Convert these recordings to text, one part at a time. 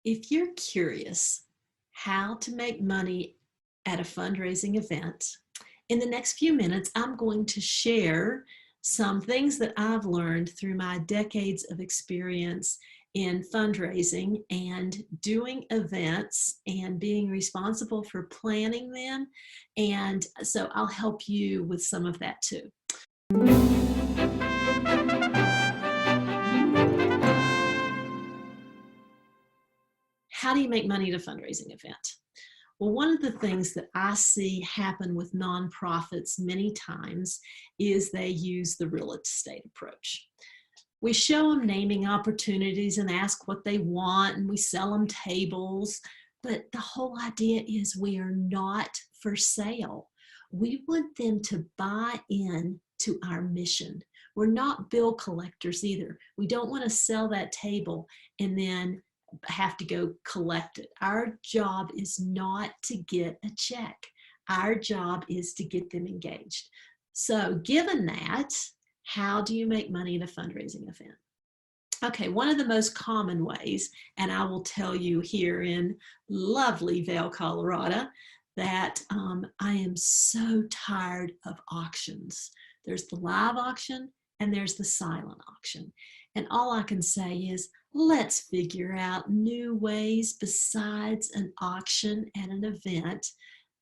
If you're curious how to make money at a fundraising event, in the next few minutes, I'm going to share some things that I've learned through my decades of experience in fundraising and doing events and being responsible for planning them. And so I'll help you with some of that too. How do you make money at a fundraising event? Well, one of the things that I see happen with nonprofits many times is they use the real estate approach. We show them naming opportunities and ask what they want, and we sell them tables. But the whole idea is we are not for sale. We want them to buy in to our mission. We're not bill collectors either. We don't want to sell that table and then have to go collect it. Our job is not to get a check. Our job is to get them engaged. So given that, how do you make money at a fundraising event? Okay, one of the most common ways, and I will tell you here in lovely Vail, Colorado, that I am so tired of auctions. There's the live auction and there's the silent auction. And all I can say is, let's figure out new ways besides an auction at an event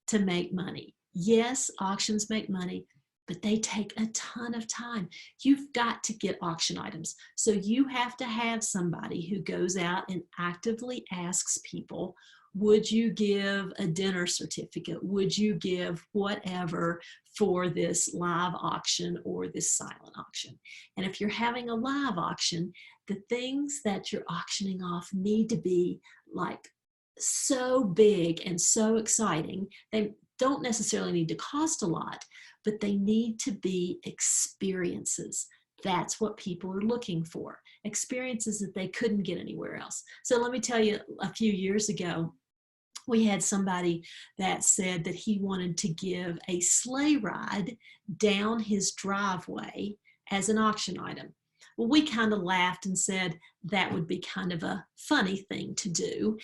to make money. Yes, auctions make money, but they take a ton of time. You've got to get auction items. So you have to have somebody who goes out and actively asks people, would you give a dinner certificate? Would you give whatever for this live auction or this silent auction? And if you're having a live auction, the things that you're auctioning off need to be like so big and so exciting. They don't necessarily need to cost a lot, but they need to be experiences. That's what people are looking for. Experiences that they couldn't get anywhere else. So let me tell you, a few years ago, we had somebody that said that he wanted to give a sleigh ride down his driveway as an auction item. Well, we kind of laughed and said that would be kind of a funny thing to do.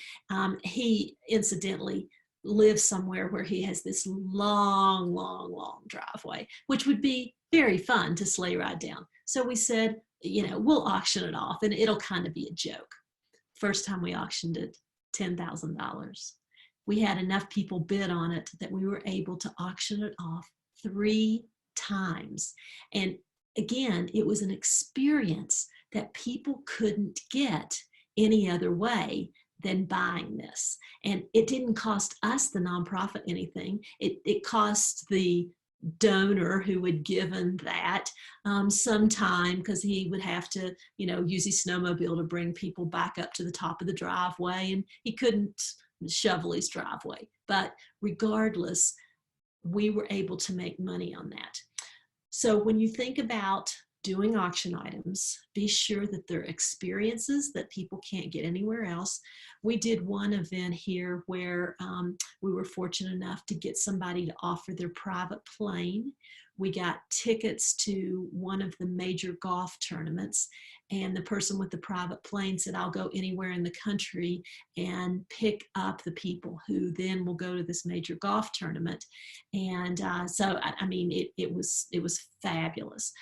He incidentally lives somewhere where he has this long, long, long driveway, which would be very fun to sleigh ride down. So we said, we'll auction it off and it'll kind of be a joke. First time we auctioned it, $10,000. We had enough people bid on it that we were able to auction it off 3 times. And again, it was an experience that people couldn't get any other way than buying this. And it didn't cost us, the nonprofit, anything. It cost the donor who had given that some time, because he would have to, use his snowmobile to bring people back up to the top of the driveway, and he couldn't shovel his driveway. But regardless, we were able to make money on that. So when you think about doing auction items, be sure that they're experiences that people can't get anywhere else. We did one event here where we were fortunate enough to get somebody to offer their private plane. We got tickets to one of the major golf tournaments, and the person with the private plane said, I'll go anywhere in the country and pick up the people who then will go to this major golf tournament. And so, I mean, it was fabulous.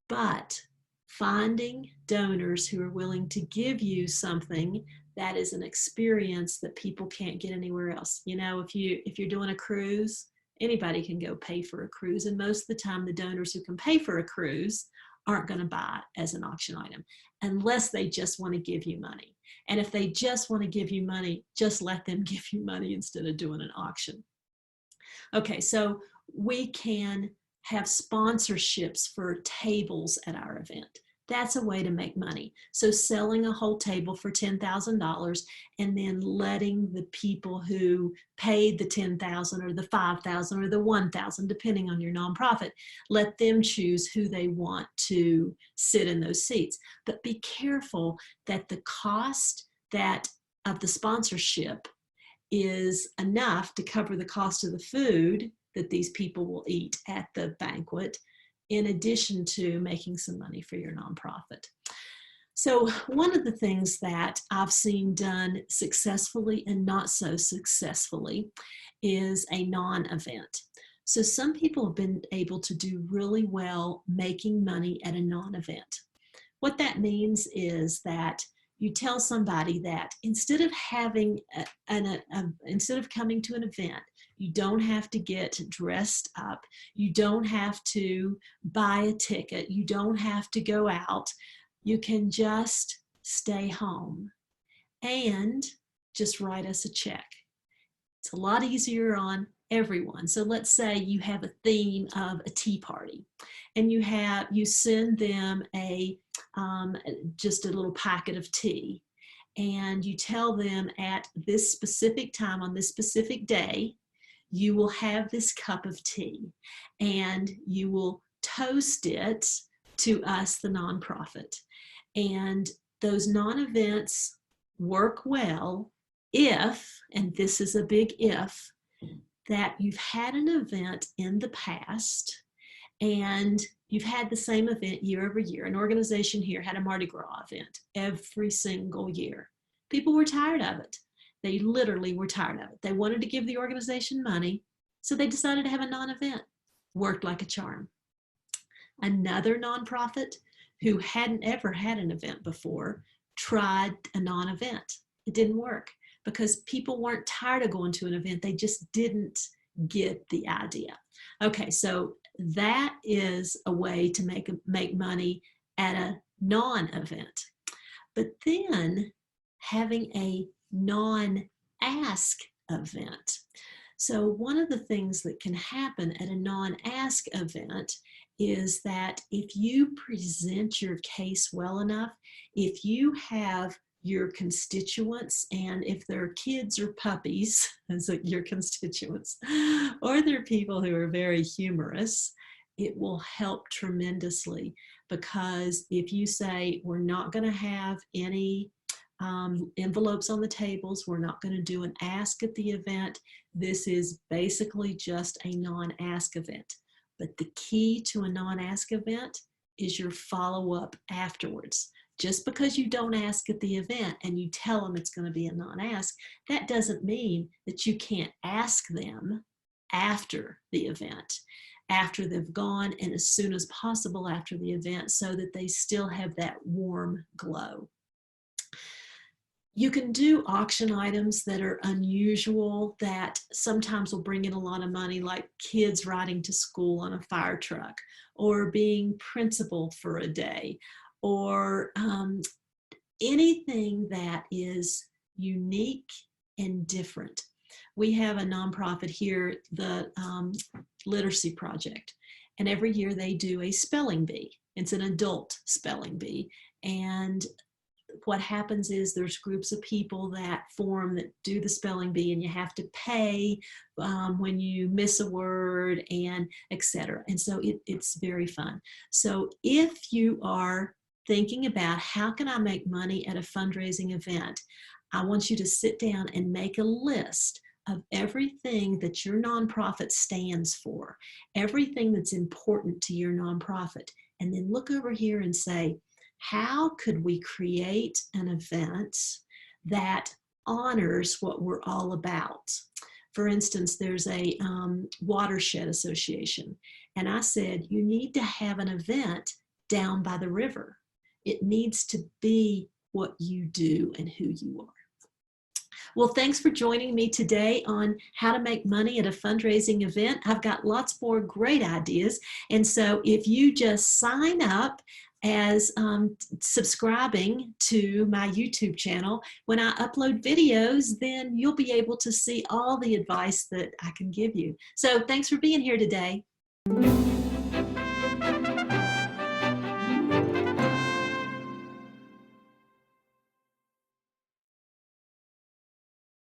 But finding donors who are willing to give you something that is an experience that people can't get anywhere else. If you're doing a cruise, anybody can go pay for a cruise. And most of the time, the donors who can pay for a cruise aren't going to buy it as an auction item unless they just want to give you money. And if they just want to give you money, just let them give you money instead of doing an auction. Okay, so we can have sponsorships for tables at our event. That's a way to make money. So selling a whole table for $10,000 and then letting the people who paid the $10,000 or the $5,000 or the $1,000, depending on your nonprofit, let them choose who they want to sit in those seats. But be careful that the cost of the sponsorship is enough to cover the cost of the food that these people will eat at the banquet, in addition to making some money for your nonprofit. So one of the things that I've seen done successfully and not so successfully is a non-event. So some people have been able to do really well making money at a non-event. What that means is that you tell somebody that instead of having instead of coming to an event, you don't have to get dressed up. You don't have to buy a ticket. You don't have to go out. You can just stay home and just write us a check. It's a lot easier on everyone. So let's say you have a theme of a tea party, and you send them just a little packet of tea, and you tell them at this specific time on this specific day, you will have this cup of tea, and you will toast it to us, the nonprofit. And those non-events work well if, and this is a big if, that you've had an event in the past and you've had the same event year over year. An organization here had a Mardi Gras event every single year. People were tired of it. They literally were tired of it. They wanted to give the organization money, so they decided to have a non-event. Worked like a charm. Another nonprofit who hadn't ever had an event before tried a non-event. It didn't work because people weren't tired of going to an event. They just didn't get the idea. Okay, so that is a way to make money at a non-event. But then having a non-ask event. So one of the things that can happen at a non-ask event is that if you present your case well enough, if you have your constituents, and if they're kids or puppies as your constituents, or they're people who are very humorous, it will help tremendously. Because if you say, we're not going to have any envelopes on the tables, we're not going to do an ask at the event, this is basically just a non-ask event. But the key to a non-ask event is your follow-up afterwards. Just because you don't ask at the event and you tell them it's going to be a non-ask, that doesn't mean that you can't ask them after the event, after they've gone, and as soon as possible after the event, so that they still have that warm glow. You can do auction items that are unusual, that sometimes will bring in a lot of money, like kids riding to school on a fire truck, or being principal for a day, or anything that is unique and different. We have a nonprofit here, the Literacy Project, and every year they do a spelling bee. It's an adult spelling bee, and what happens is there's groups of people that form that do the spelling bee, and you have to pay when you miss a word, and etc. And so it's very fun. So if you are thinking about how can I make money at a fundraising event, I want you to sit down and make a list of everything that your nonprofit stands for, everything that's important to your nonprofit, and then look over here and say, how could we create an event that honors what we're all about? For instance, there's a watershed association, and I said, you need to have an event down by the river. It needs to be what you do and who you are. Well, thanks for joining me today on how to make money at a fundraising event. I've got lots more great ideas. And so if you just sign up as subscribing to my YouTube channel, when I upload videos, then you'll be able to see all the advice that I can give you. So thanks for being here today.